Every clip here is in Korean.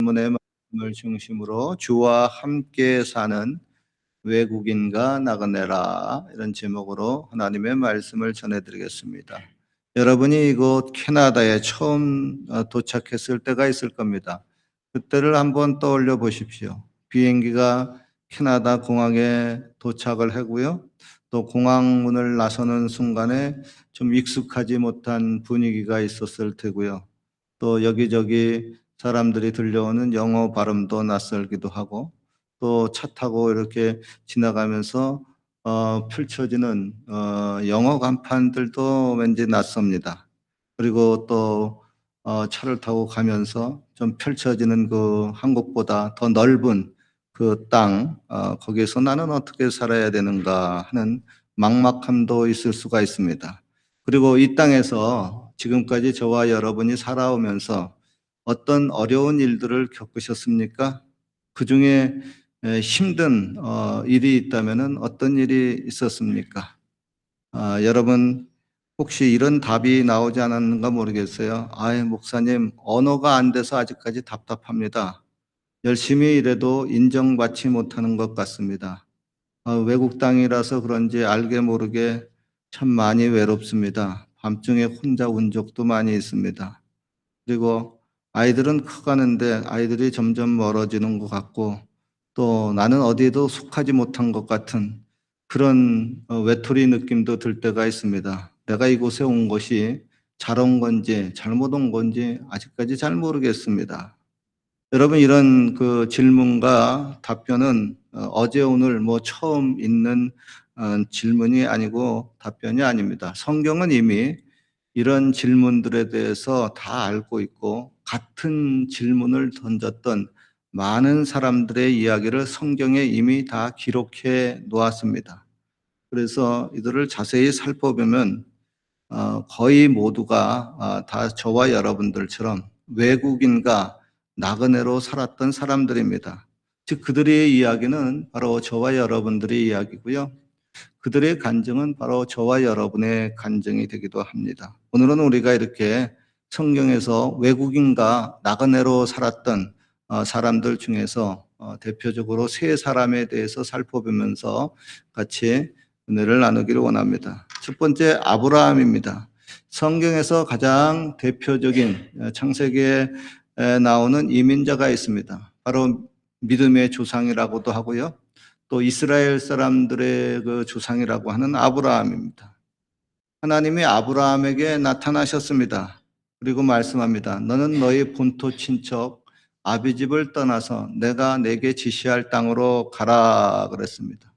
본문의 말씀을 중심으로 주와 함께 사는 외국인과 나그네라, 이런 제목으로 하나님의 말씀을 전해드리겠습니다. 여러분이 이곳 캐나다에 처음 도착했을 때가 있을 겁니다. 그때를 한번 떠올려 보십시오. 비행기가 캐나다 공항에 도착을 하고요. 또 공항문을 나서는 순간에 좀 익숙하지 못한 분위기가 있었을 테고요. 또 여기저기 사람들이 들려오는 영어 발음도 낯설기도 하고, 또 차 타고 이렇게 지나가면서 펼쳐지는 영어 간판들도 왠지 낯섭니다. 그리고 또 차를 타고 가면서 좀 펼쳐지는 그 한국보다 더 넓은 그 땅, 거기에서 나는 어떻게 살아야 되는가 하는 막막함도 있을 수가 있습니다. 그리고 이 땅에서 지금까지 저와 여러분이 살아오면서 어떤 어려운 일들을 겪으셨습니까? 그 중에 힘든 일이 있다면 어떤 일이 있었습니까? 여러분, 혹시 이런 답이 나오지 않았는가 모르겠어요. 아이, 목사님, 언어가 안 돼서 아직까지 답답합니다. 열심히 일해도 인정받지 못하는 것 같습니다. 외국 땅이라서 그런지 알게 모르게 참 많이 외롭습니다. 밤중에 혼자 운 적도 많이 있습니다. 그리고 아이들은 커가는데 아이들이 점점 멀어지는 것 같고, 또 나는 어디에도 속하지 못한 것 같은 그런 외톨이 느낌도 들 때가 있습니다. 내가 이곳에 온 것이 잘 온 건지 잘못 온 건지 아직까지 잘 모르겠습니다. 여러분, 이런 그 질문과 답변은 어제 오늘 뭐 처음 있는 질문이 아니고 답변이 아닙니다. 성경은 이미 이런 질문들에 대해서 다 알고 있고, 같은 질문을 던졌던 많은 사람들의 이야기를 성경에 이미 다 기록해 놓았습니다. 그래서 이들을 자세히 살펴보면 거의 모두가 다 저와 여러분들처럼 외국인과 나그네로 살았던 사람들입니다. 즉, 그들의 이야기는 바로 저와 여러분들의 이야기고요. 그들의 간증은 바로 저와 여러분의 간증이 되기도 합니다. 오늘은 우리가 이렇게 성경에서 외국인과 나그네로 살았던 사람들 중에서 대표적으로 세 사람에 대해서 살펴보면서 같이 은혜를 나누기를 원합니다. 첫 번째, 아브라함입니다. 성경에서 가장 대표적인 창세기에 나오는 이민자가 있습니다. 바로 믿음의 조상이라고도 하고요. 또 이스라엘 사람들의 그 조상이라고 하는 아브라함입니다. 하나님이 아브라함에게 나타나셨습니다. 그리고 말씀합니다. 너는 너희 본토 친척 아비 집을 떠나서 내가 내게 지시할 땅으로 가라 그랬습니다.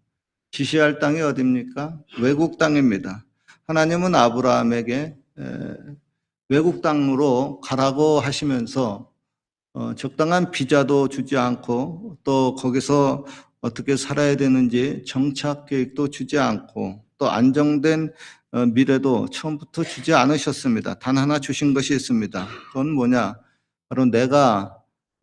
지시할 땅이 어디입니까? 외국 땅입니다. 하나님은 아브라함에게 외국 땅으로 가라고 하시면서 적당한 비자도 주지 않고, 또 거기서 어떻게 살아야 되는지 정착 계획도 주지 않고, 또 안정된 미래도 처음부터 주지 않으셨습니다. 단 하나 주신 것이 있습니다. 그건 뭐냐? 바로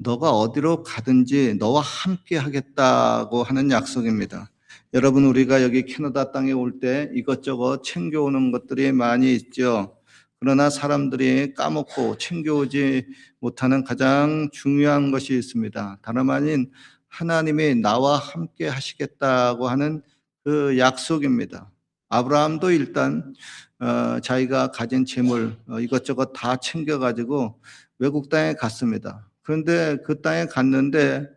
너가 어디로 가든지 너와 함께 하겠다고 하는 약속입니다. 여러분, 우리가 여기 캐나다 땅에 올 때 이것저것 챙겨오는 것들이 많이 있죠. 그러나 사람들이 까먹고 챙겨오지 못하는 가장 중요한 것이 있습니다. 다름 아닌 하나님이 나와 함께 하시겠다고 하는 그 약속입니다. 아브라함도 일단 자기가 가진 재물 이것저것 다 챙겨가지고 외국 땅에 갔습니다. 그런데 그 땅에 갔는데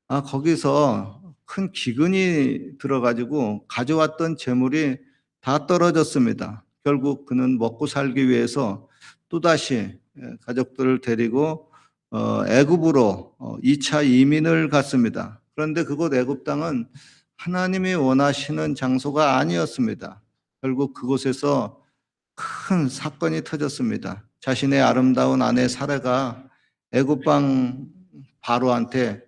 거기서 큰 기근이 들어가지고 가져왔던 재물이 다 떨어졌습니다. 결국 그는 먹고 살기 위해서 또다시 가족들을 데리고 애굽으로 2차 이민을 갔습니다. 그런데 그곳 애굽 땅은 하나님이 원하시는 장소가 아니었습니다. 결국 그곳에서 큰 사건이 터졌습니다. 자신의 아름다운 아내 사라가 애굽 왕 바로한테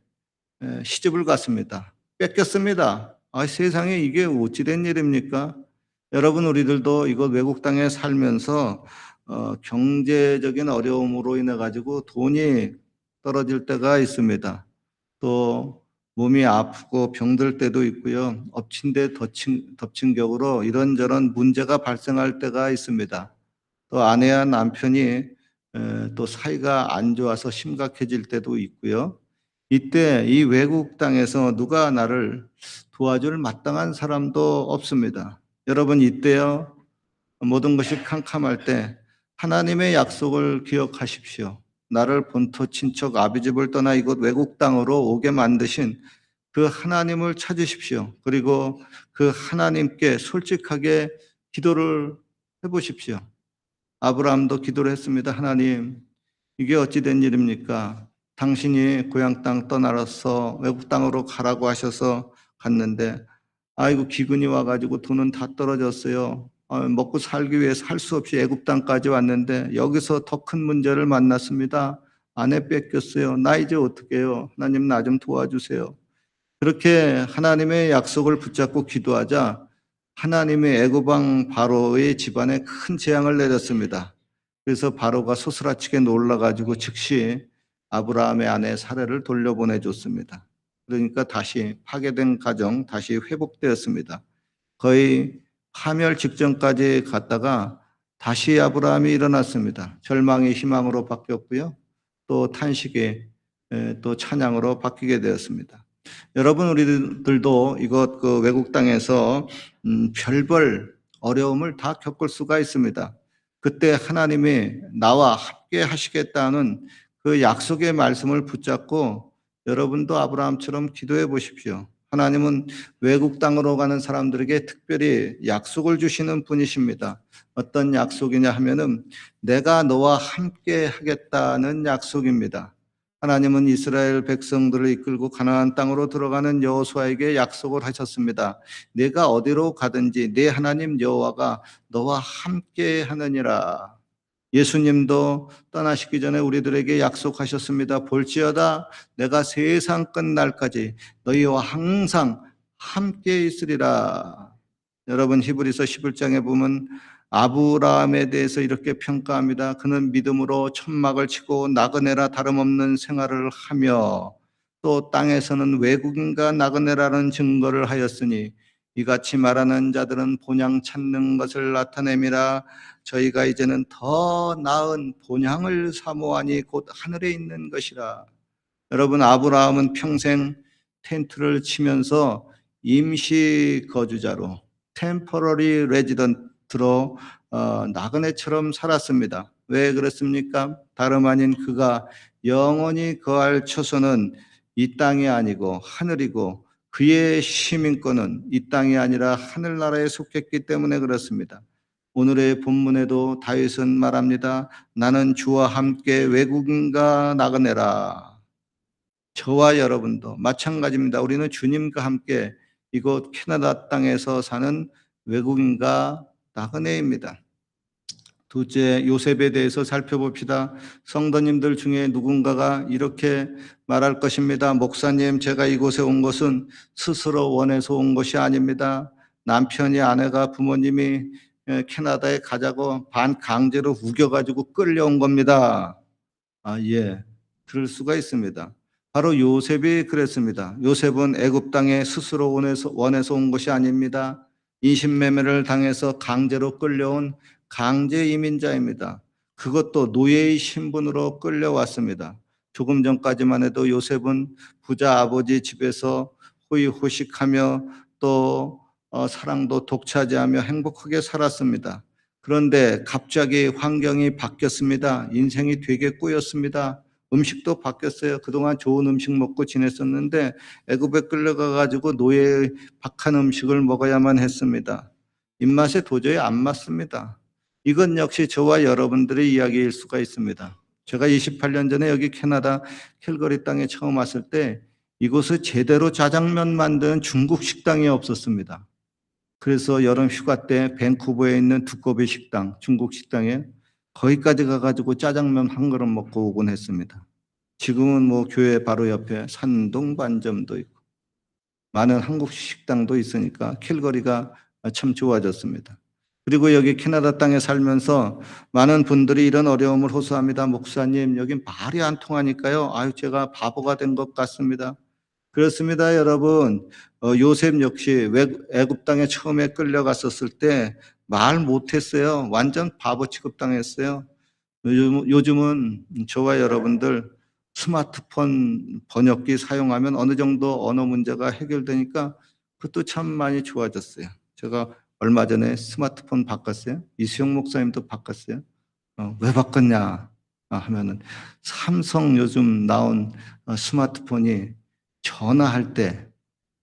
시집을 갔습니다. 뺏겼습니다. 세상에 이게 어찌된 일입니까? 여러분, 우리들도 이곳 외국 땅에 살면서 경제적인 어려움으로 인해 가지고 돈이 떨어질 때가 있습니다. 또 몸이 아프고 병들 때도 있고요. 엎친 데 덮친 격으로 이런저런 문제가 발생할 때가 있습니다. 또 아내와 남편이 또 사이가 안 좋아서 심각해질 때도 있고요. 이때 이 외국 땅에서 누가 나를 도와줄 마땅한 사람도 없습니다. 여러분, 이때요, 모든 것이 캄캄할 때 하나님의 약속을 기억하십시오. 나를 본토 친척 아비집을 떠나 이곳 외국 땅으로 오게 만드신 그 하나님을 찾으십시오. 그리고 그 하나님께 솔직하게 기도를 해보십시오. 아브라함도 기도를 했습니다. 하나님, 이게 어찌 된 일입니까? 당신이 고향 땅 떠나서 외국 땅으로 가라고 하셔서 갔는데, 아이고, 기근이 와가지고 돈은 다 떨어졌어요. 먹고 살기 위해서 할 수 없이 애굽 땅까지 왔는데 여기서 더 큰 문제를 만났습니다. 아내 뺏겼어요. 나 이제 어떻게 해요? 하나님, 나 좀 도와주세요. 그렇게 하나님의 약속을 붙잡고 기도하자 하나님의 애굽 왕 바로의 집안에 큰 재앙을 내렸습니다. 그래서 바로가 소스라치게 놀라가지고 즉시 아브라함의 아내 사례를 돌려보내 줬습니다. 그러니까 다시 파괴된 가정 다시 회복되었습니다. 거의 파멸 직전까지 갔다가 다시 아브라함이 일어났습니다. 절망이 희망으로 바뀌었고요. 또 탄식이 또 찬양으로 바뀌게 되었습니다. 여러분, 우리들도 이것 그 외국 땅에서 별별 어려움을 다 겪을 수가 있습니다. 그때 하나님이 나와 함께 하시겠다는 그 약속의 말씀을 붙잡고 여러분도 아브라함처럼 기도해 보십시오. 하나님은 외국 땅으로 가는 사람들에게 특별히 약속을 주시는 분이십니다. 어떤 약속이냐 하면은 내가 너와 함께 하겠다는 약속입니다. 하나님은 이스라엘 백성들을 이끌고 가나안 땅으로 들어가는 여호수아에게 약속을 하셨습니다. 내가 어디로 가든지 내 하나님 여호와가 너와 함께 하느니라. 예수님도 떠나시기 전에 우리들에게 약속하셨습니다. 볼지어다 내가 세상 끝날까지 너희와 항상 함께 있으리라. 여러분, 히브리서 11장에 보면 아브라함에 대해서 이렇게 평가합니다. 그는 믿음으로 천막을 치고 나그네라 다름없는 생활을 하며 또 땅에서는 외국인과 나그네라는 증거를 하였으니 이같이 말하는 자들은 본향 찾는 것을 나타내미라. 저희가 이제는 더 나은 본향을 사모하니 곧 하늘에 있는 것이라. 여러분, 아브라함은 평생 텐트를 치면서 임시 거주자로 템퍼러리 레지던트로 나그네처럼 살았습니다. 왜 그랬습니까? 다름 아닌 그가 영원히 거할 처소는 이 땅이 아니고 하늘이고 그의 시민권은 이 땅이 아니라 하늘나라에 속했기 때문에 그렇습니다. 오늘의 본문에도 다윗은 말합니다. 나는 주와 함께 외국인과 나그네라. 저와 여러분도 마찬가지입니다. 우리는 주님과 함께 이곳 캐나다 땅에서 사는 외국인과 나그네입니다. 둘째, 요셉에 대해서 살펴봅시다. 성도님들 중에 누군가가 이렇게 말할 것입니다. 목사님, 제가 이곳에 온 것은 스스로 원해서 온 것이 아닙니다. 남편이, 아내가, 부모님이 캐나다에 가자고 반강제로 우겨가지고 끌려온 겁니다. 예, 그럴 수가 있습니다. 바로 요셉이 그랬습니다. 요셉은 애굽 땅에 스스로 원해서 온 것이 아닙니다. 인신매매를 당해서 강제로 끌려온 강제 이민자입니다. 그것도 노예의 신분으로 끌려왔습니다. 조금 전까지만 해도 요셉은 부자 아버지 집에서 호의호식하며 또 사랑도 독차지하며 행복하게 살았습니다. 그런데 갑자기 환경이 바뀌었습니다. 인생이 되게 꼬였습니다. 음식도 바뀌었어요. 그동안 좋은 음식 먹고 지냈었는데 애굽에 끌려가 가지고 노예의 박한 음식을 먹어야만 했습니다. 입맛에 도저히 안 맞습니다. 이건 역시 저와 여러분들의 이야기일 수가 있습니다. 제가 28년 전에 여기 캐나다 캘거리 땅에 처음 왔을 때 이곳에 제대로 짜장면 만드는 중국 식당이 없었습니다. 그래서 여름 휴가 때 밴쿠버에 있는 두꺼비 식당, 중국 식당에 거기까지 가가지고 짜장면 한 그릇 먹고 오곤 했습니다. 지금은 뭐 교회 바로 옆에 산동 반점도 있고 많은 한국식 식당도 있으니까 캘거리가 참 좋아졌습니다. 그리고 여기 캐나다 땅에 살면서 많은 분들이 이런 어려움을 호소합니다. 목사님, 여긴 말이 안 통하니까요. 제가 바보가 된 것 같습니다. 그렇습니다, 여러분. 요셉 역시 애굽 땅에 처음에 끌려갔었을 때 말 못했어요. 완전 바보 취급당했어요. 요즘은 저와 여러분들 스마트폰 번역기 사용하면 어느 정도 언어 문제가 해결되니까 그것도 참 많이 좋아졌어요. 제가 얼마 전에 스마트폰 바꿨어요. 이수영 목사님도 바꿨어요. 왜 바꿨냐 하면은 삼성 요즘 나온 스마트폰이 전화할 때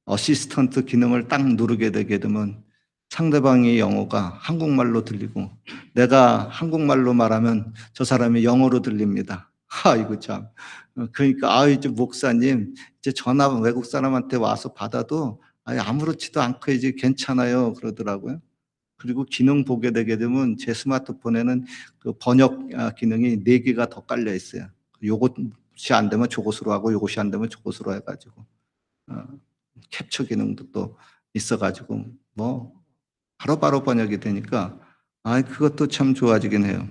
어시스턴트 기능을 딱 누르게 되게 되면 상대방의 영어가 한국말로 들리고 내가 한국말로 말하면 저 사람이 영어로 들립니다. 이거 참. 그러니까 이제 목사님 이제 전화 외국 사람한테 와서 받아도 아무렇지도 않고 이제 괜찮아요 그러더라고요. 그리고 기능 보게 되게 되면 제 스마트폰에는 그 번역 기능이 4개가 더 깔려 있어요. 요것이 안 되면 저것으로 하고 요것이 안 되면 저것으로 해가지고 어, 캡처 기능도 또 있어가지고 뭐 바로바로 번역이 되니까 그것도 참 좋아지긴 해요.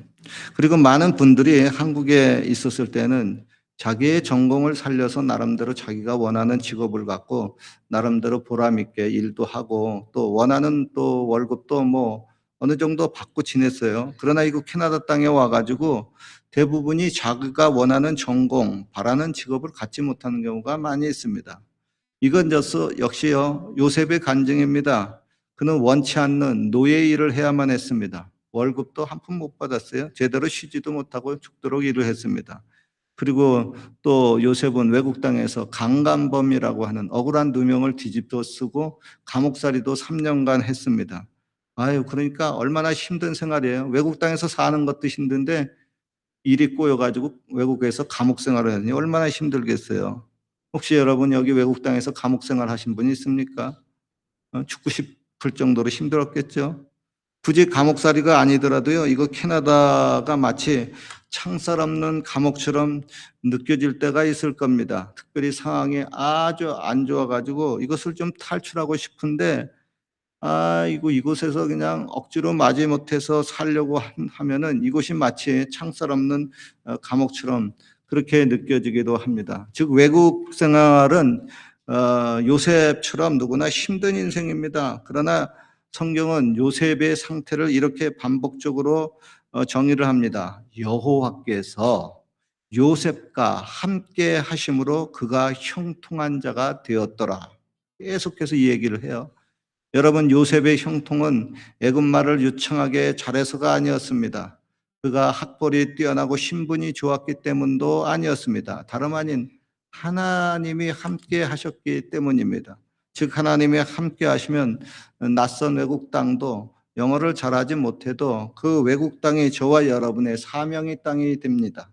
그리고 많은 분들이 한국에 있었을 때는 자기의 전공을 살려서 나름대로 자기가 원하는 직업을 갖고 나름대로 보람 있게 일도 하고 또 원하는 또 월급도 뭐 어느 정도 받고 지냈어요. 그러나 이거 캐나다 땅에 와가지고 대부분이 자기가 원하는 전공, 바라는 직업을 갖지 못하는 경우가 많이 있습니다. 이건 역시요 요셉의 간증입니다. 그는 원치 않는 노예 일을 해야만 했습니다. 월급도 한 푼 못 받았어요. 제대로 쉬지도 못하고 죽도록 일을 했습니다. 그리고 또 요셉은 외국 땅에서 강간범이라고 하는 억울한 누명을 뒤집어 쓰고 감옥살이도 3년간 했습니다. 그러니까 얼마나 힘든 생활이에요. 외국 땅에서 사는 것도 힘든데 일이 꼬여가지고 외국에서 감옥 생활을 하니 얼마나 힘들겠어요. 혹시 여러분 여기 외국 땅에서 감옥 생활 하신 분이 있습니까? 죽고 싶을 정도로 힘들었겠죠. 굳이 감옥살이가 아니더라도요, 이거 캐나다가 마치 창살 없는 감옥처럼 느껴질 때가 있을 겁니다. 특별히 상황이 아주 안 좋아가지고 이것을 좀 탈출하고 싶은데 이곳에서 그냥 억지로 마지못해서 살려고 하면은 이곳이 마치 창살 없는 감옥처럼 그렇게 느껴지기도 합니다. 즉 외국 생활은 요셉처럼 누구나 힘든 인생입니다. 그러나 성경은 요셉의 상태를 이렇게 반복적으로 정의를 합니다. 여호와께서 요셉과 함께 하심으로 그가 형통한 자가 되었더라. 계속해서 이 얘기를 해요. 여러분 요셉의 형통은 애굽 말을 유창하게 잘해서가 아니었습니다. 그가 학벌이 뛰어나고 신분이 좋았기 때문도 아니었습니다. 다름 아닌 하나님이 함께 하셨기 때문입니다. 즉 하나님이 함께 하시면 낯선 외국 땅도 영어를 잘하지 못해도 그 외국 땅이 저와 여러분의 사명의 땅이 됩니다.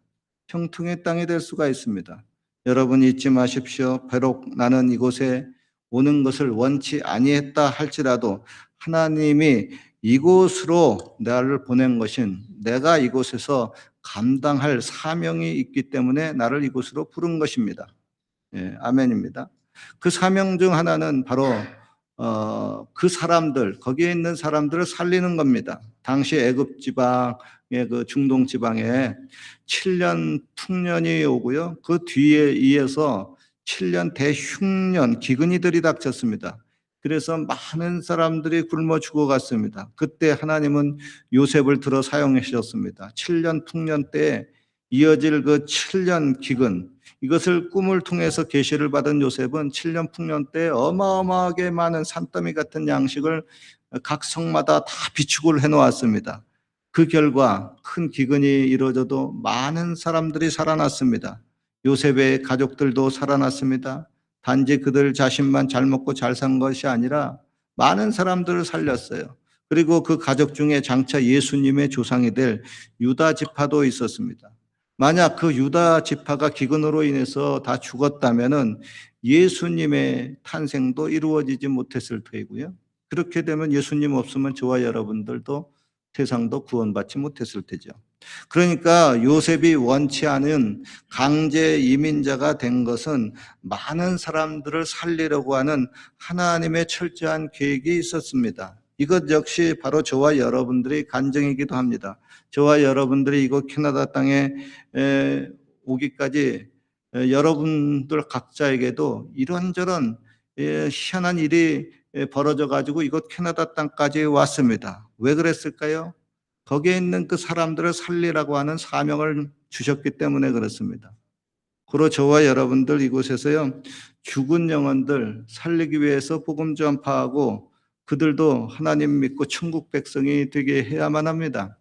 형통의 땅이 될 수가 있습니다. 여러분 잊지 마십시오. 비록 나는 이곳에 오는 것을 원치 아니했다 할지라도 하나님이 이곳으로 나를 보낸 것은 내가 이곳에서 감당할 사명이 있기 때문에 나를 이곳으로 부른 것입니다. 아멘입니다. 그 사명 중 하나는 바로 그 사람들, 거기에 있는 사람들을 살리는 겁니다. 당시 애굽 지방의 그 중동 지방에 7년 풍년이 오고요. 그 뒤에 이어서 7년 대흉년 기근이 들이닥쳤습니다. 그래서 많은 사람들이 굶어 죽어갔습니다. 그때 하나님은 요셉을 들어 사용하셨습니다. 7년 풍년 때에 이어질 그 7년 기근, 이것을 꿈을 통해서 계시를 받은 요셉은 7년 풍년 때 어마어마하게 많은 산더미 같은 양식을 각 성마다 다 비축을 해놓았습니다. 그 결과 큰 기근이 이루어져도 많은 사람들이 살아났습니다. 요셉의 가족들도 살아났습니다. 단지 그들 자신만 잘 먹고 잘 산 것이 아니라 많은 사람들을 살렸어요. 그리고 그 가족 중에 장차 예수님의 조상이 될 유다 지파도 있었습니다. 만약 그 유다 지파가 기근으로 인해서 다 죽었다면은 예수님의 탄생도 이루어지지 못했을 터이고요. 그렇게 되면 예수님 없으면 저와 여러분들도 세상도 구원받지 못했을 테죠. 그러니까 요셉이 원치 않은 강제 이민자가 된 것은 많은 사람들을 살리려고 하는 하나님의 철저한 계획이 있었습니다. 이것 역시 바로 저와 여러분들의 간증이기도 합니다. 저와 여러분들이 이곳 캐나다 땅에 오기까지 여러분들 각자에게도 이런저런 희한한 일이 벌어져 가지고 이곳 캐나다 땅까지 왔습니다. 왜 그랬을까요? 거기에 있는 그 사람들을 살리라고 하는 사명을 주셨기 때문에 그렇습니다. 그러 저와 여러분들 이곳에서요, 죽은 영혼들 살리기 위해서 복음 전파하고 그들도 하나님 믿고 천국 백성이 되게 해야만 합니다.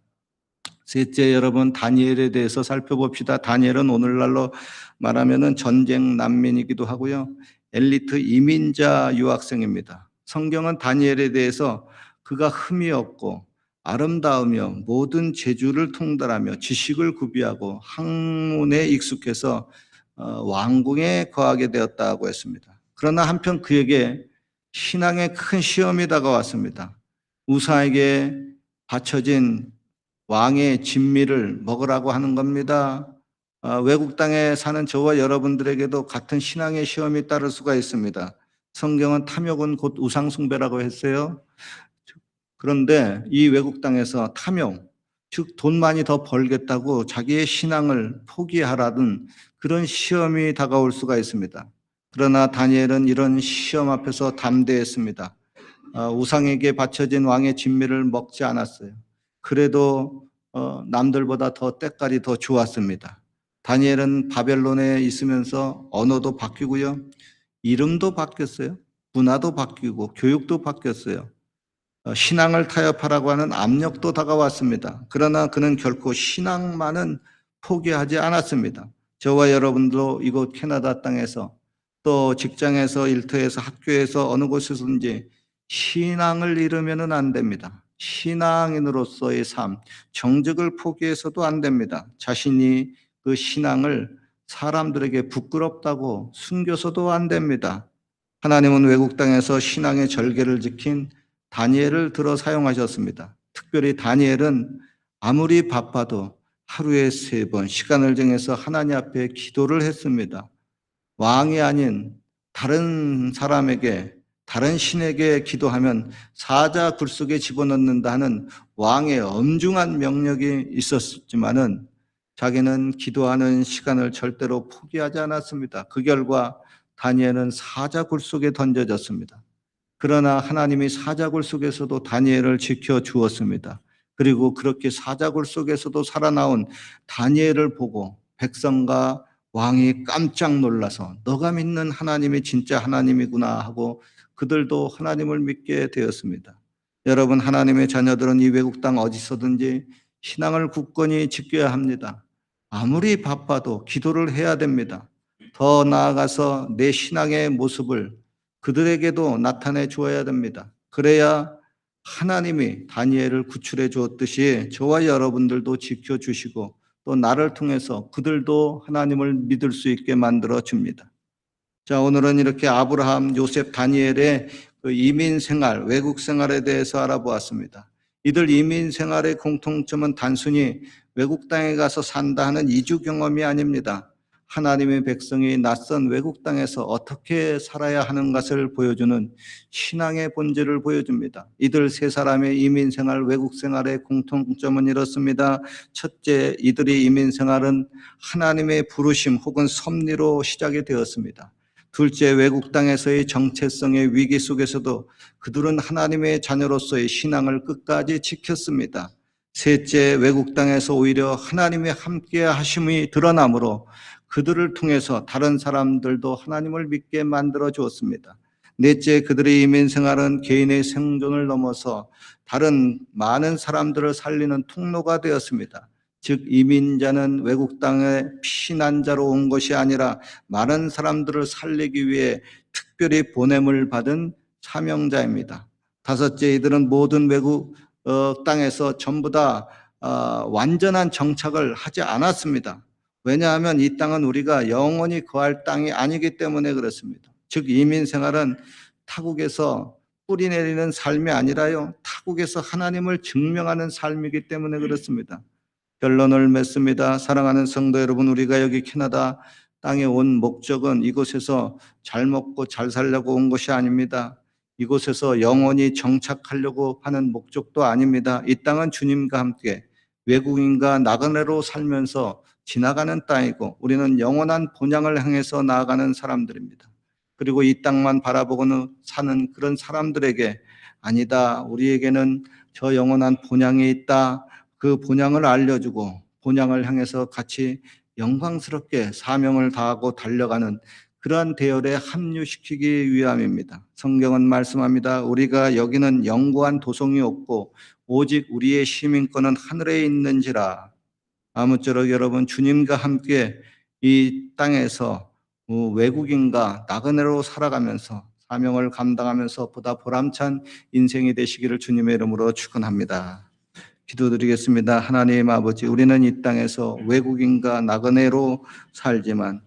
셋째, 여러분 다니엘에 대해서 살펴봅시다. 다니엘은 오늘날로 말하면은 전쟁 난민이기도 하고요, 엘리트 이민자 유학생입니다. 성경은 다니엘에 대해서 그가 흠이 없고 아름다우며 모든 재주를 통달하며 지식을 구비하고 학문에 익숙해서 왕궁에 거하게 되었다고 했습니다. 그러나 한편 그에게 신앙의 큰 시험이 다가왔습니다. 우상에게 바쳐진 왕의 진미를 먹으라고 하는 겁니다. 외국 땅에 사는 저와 여러분들에게도 같은 신앙의 시험이 따를 수가 있습니다. 성경은 탐욕은 곧 우상 숭배라고 했어요. 그런데 이 외국 땅에서 탐욕, 즉 돈 많이 더 벌겠다고 자기의 신앙을 포기하라는 그런 시험이 다가올 수가 있습니다. 그러나 다니엘은 이런 시험 앞에서 담대했습니다. 우상에게 바쳐진 왕의 진미를 먹지 않았어요. 그래도 남들보다 더 때깔이 더 좋았습니다. 다니엘은 바벨론에 있으면서 언어도 바뀌고요, 이름도 바뀌었어요. 문화도 바뀌고 교육도 바뀌었어요. 신앙을 타협하라고 하는 압력도 다가왔습니다. 그러나 그는 결코 신앙만은 포기하지 않았습니다. 저와 여러분도 이곳 캐나다 땅에서 또 직장에서 일터에서 학교에서 어느 곳에서든지 신앙을 잃으면 안 됩니다. 신앙인으로서의 삶, 정직을 포기해서도 안 됩니다. 자신이 그 신앙을 사람들에게 부끄럽다고 숨겨서도 안 됩니다. 하나님은 외국 땅에서 신앙의 절개를 지킨 다니엘을 들어 사용하셨습니다. 특별히 다니엘은 아무리 바빠도 하루에 3번 시간을 정해서 하나님 앞에 기도를 했습니다. 왕이 아닌 다른 사람에게, 다른 신에게 기도하면 사자 굴 속에 집어넣는다 하는 왕의 엄중한 명령이 있었지만은 자기는 기도하는 시간을 절대로 포기하지 않았습니다. 그 결과 다니엘은 사자 굴 속에 던져졌습니다. 그러나 하나님이 사자굴 속에서도 다니엘을 지켜주었습니다. 그리고 그렇게 사자굴 속에서도 살아나온 다니엘을 보고 백성과 왕이 깜짝 놀라서 너가 믿는 하나님이 진짜 하나님이구나 하고 그들도 하나님을 믿게 되었습니다. 여러분, 하나님의 자녀들은 이 외국 땅 어디서든지 신앙을 굳건히 지켜야 합니다. 아무리 바빠도 기도를 해야 됩니다. 더 나아가서 내 신앙의 모습을 그들에게도 나타내 주어야 됩니다. 그래야 하나님이 다니엘을 구출해 주었듯이 저와 여러분들도 지켜주시고 또 나를 통해서 그들도 하나님을 믿을 수 있게 만들어 줍니다. 자, 오늘은 이렇게 아브라함, 요셉, 다니엘의 그 이민 생활, 외국 생활에 대해서 알아보았습니다. 이들 이민 생활의 공통점은 단순히 외국 땅에 가서 산다 하는 이주 경험이 아닙니다. 하나님의 백성이 낯선 외국 땅에서 어떻게 살아야 하는 것을 보여주는 신앙의 본질을 보여줍니다. 이들 세 사람의 이민 생활, 외국 생활의 공통점은 이렇습니다. 첫째, 이들의 이민 생활은 하나님의 부르심 혹은 섭리로 시작이 되었습니다. 둘째, 외국 땅에서의 정체성의 위기 속에서도 그들은 하나님의 자녀로서의 신앙을 끝까지 지켰습니다. 셋째, 외국 땅에서 오히려 하나님의 함께 하심이 드러나므로 그들을 통해서 다른 사람들도 하나님을 믿게 만들어 주었습니다. 넷째, 그들의 이민 생활은 개인의 생존을 넘어서 다른 많은 사람들을 살리는 통로가 되었습니다. 즉 이민자는 외국 땅에 피난자로 온 것이 아니라 많은 사람들을 살리기 위해 특별히 보냄을 받은 사명자입니다. 다섯째, 이들은 모든 외국 땅에서 전부 다 완전한 정착을 하지 않았습니다. 왜냐하면 이 땅은 우리가 영원히 거할 땅이 아니기 때문에 그렇습니다. 즉 이민 생활은 타국에서 뿌리 내리는 삶이 아니라요, 타국에서 하나님을 증명하는 삶이기 때문에 그렇습니다. 결론을 맺습니다. 사랑하는 성도 여러분, 우리가 여기 캐나다 땅에 온 목적은 이곳에서 잘 먹고 잘 살려고 온 것이 아닙니다. 이곳에서 영원히 정착하려고 하는 목적도 아닙니다. 이 땅은 주님과 함께 외국인과 나그네로 살면서 지나가는 땅이고 우리는 영원한 본향을 향해서 나아가는 사람들입니다. 그리고 이 땅만 바라보고는 사는 그런 사람들에게 아니다, 우리에게는 저 영원한 본향이 있다, 그 본향을 알려주고 본향을 향해서 같이 영광스럽게 사명을 다하고 달려가는 그러한 대열에 합류시키기 위함입니다. 성경은 말씀합니다. 우리가 여기는 영구한 도성이 없고 오직 우리의 시민권은 하늘에 있는지라. 아무쪼록 여러분 주님과 함께 이 땅에서 외국인과 나그네로 살아가면서 사명을 감당하면서 보다 보람찬 인생이 되시기를 주님의 이름으로 축원합니다. 기도드리겠습니다. 하나님 아버지, 우리는 이 땅에서 외국인과 나그네로 살지만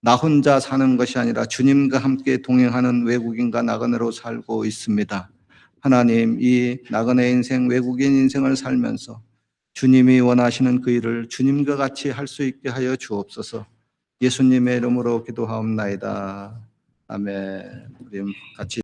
나 혼자 사는 것이 아니라 주님과 함께 동행하는 외국인과 나그네로 살고 있습니다. 하나님, 이 나그네 인생, 외국인 인생을 살면서 주님이 원하시는 그 일을 주님과 같이 할 수 있게 하여 주옵소서. 예수님의 이름으로 기도하옵나이다. 아멘. 우리 같이